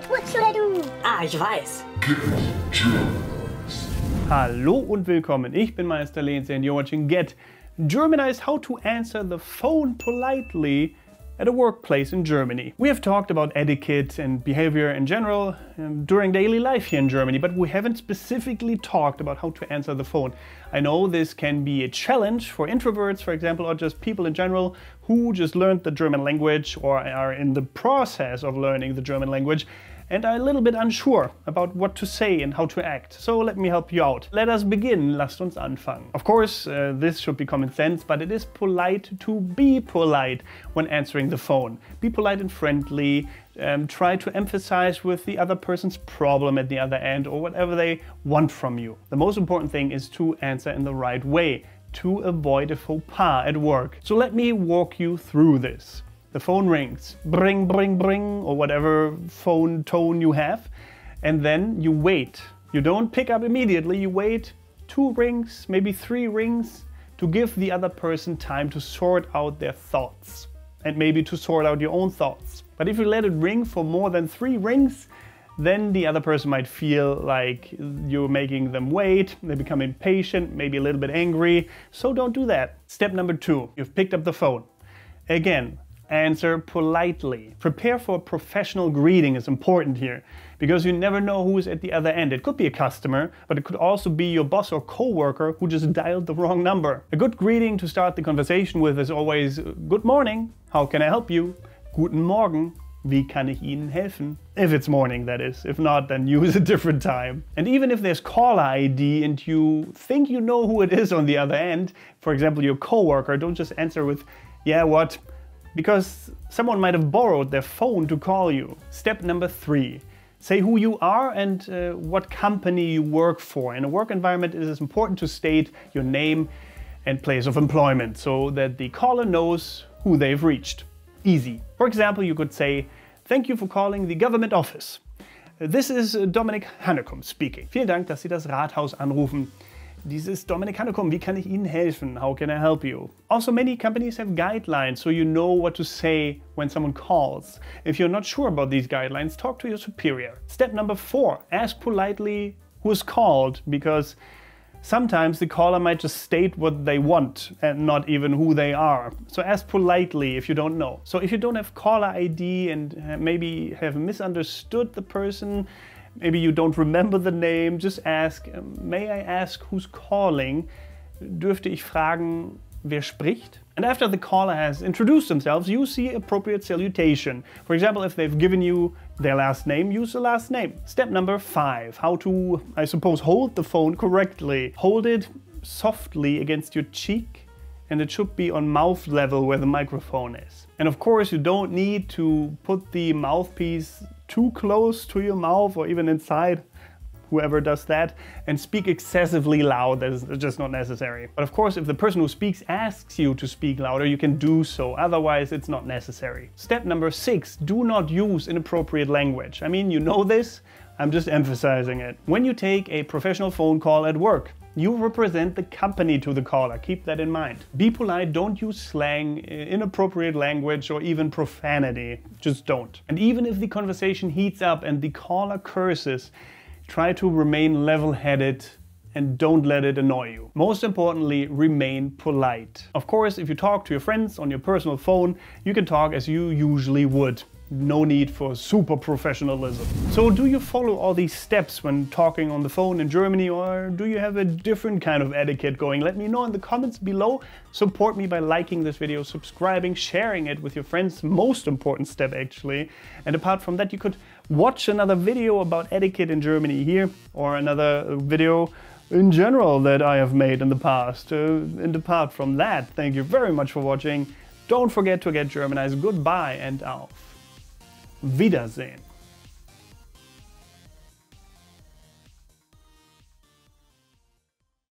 What should I do? Ah, ich weiß. Get Germanized. Hallo und willkommen. Ich bin Meister Lenz and you're watching Get Germanized, how to answer the phone politely at a workplace in Germany. We have talked about etiquette and behavior in general during daily life here in Germany, but we haven't specifically talked about how to answer the phone. I know this can be a challenge for introverts, for example, or just people in general who just learned the German language or are in the process of learning the German language and are a little bit unsure about what to say and how to act. So let me help you out. Let us begin. Lasst uns anfangen. Of course, this should be common sense, but it is polite to be polite when answering the phone. Be polite and friendly. Try to emphasize with the other person's problem at the other end or whatever they want from you. The most important thing is to answer in the right way to avoid a faux pas at work. So let me walk you through this. The phone rings, bring, bring, bring, or whatever phone tone you have, and then you wait. You don't pick up immediately, you wait 2 rings, maybe 3 rings, to give the other person time to sort out their thoughts, and maybe to sort out your own thoughts. But if you let it ring for more than 3 rings, then the other person might feel like you're making them wait, they become impatient, maybe a little bit angry, so don't do that. Step number 2, you've picked up the phone. Again, answer politely. Prepare for a professional greeting is important here, because you never know who is at the other end. It could be a customer, but it could also be your boss or coworker who just dialed the wrong number. A good greeting to start the conversation with is always, good morning, how can I help you? Guten Morgen, wie kann ich Ihnen helfen? If it's morning, that is. If not, then use a different time. And even if there's caller ID and you think you know who it is on the other end, for example, your coworker, don't just answer with, yeah, what? Because someone might have borrowed their phone to call you. Step number 3. Say who you are and what company you work for. In a work environment, it is important to state your name and place of employment so that the caller knows who they've reached. Easy. For example, you could say, thank you for calling the government office. This is Dominik Hannekom speaking. Vielen Dank, dass Sie das Rathaus anrufen. Dies ist Dominik Hannekom. Wie kann ich Ihnen helfen? How can I help you? Also, many companies have guidelines, so you know what to say when someone calls. If you're not sure about these guidelines, talk to your superior. Step number 4, ask politely who is called, because sometimes the caller might just state what they want and not even who they are. So ask politely if you don't know. So if you don't have caller ID and maybe have misunderstood the person, maybe you don't remember the name, just ask, may I ask who's calling? Dürfte ich fragen, wer spricht? And after the caller has introduced themselves, use the appropriate salutation. For example, if they've given you their last name, use the last name. Step number 5, how to, I suppose, hold the phone correctly. Hold it softly against your cheek, and it should be on mouth level where the microphone is. And of course, you don't need to put the mouthpiece too close to your mouth or even inside, whoever does that, and speak excessively loud. That is just not necessary. But of course, if the person who speaks asks you to speak louder, you can do so. Otherwise, it's not necessary. Step number 6, do not use inappropriate language. I mean, you know this, I'm just emphasizing it. When you take a professional phone call at work, you represent the company to the caller. Keep that in mind. Be polite, don't use slang, inappropriate language, or even profanity. Just don't. And even if the conversation heats up and the caller curses, try to remain level-headed and don't let it annoy you. Most importantly, remain polite. Of course, if you talk to your friends on your personal phone, you can talk as you usually would. No need for super professionalism. So do you follow all these steps when talking on the phone in Germany, or do you have a different kind of etiquette going? Let me know in the comments below. Support me by liking this video, subscribing, sharing it with your friends. Most important step actually. And apart from that, you could watch another video about etiquette in Germany here, or another video in general that I have made in the past. And apart from that, thank you very much for watching. Don't forget to get Germanized. Goodbye and auf Wiedersehen.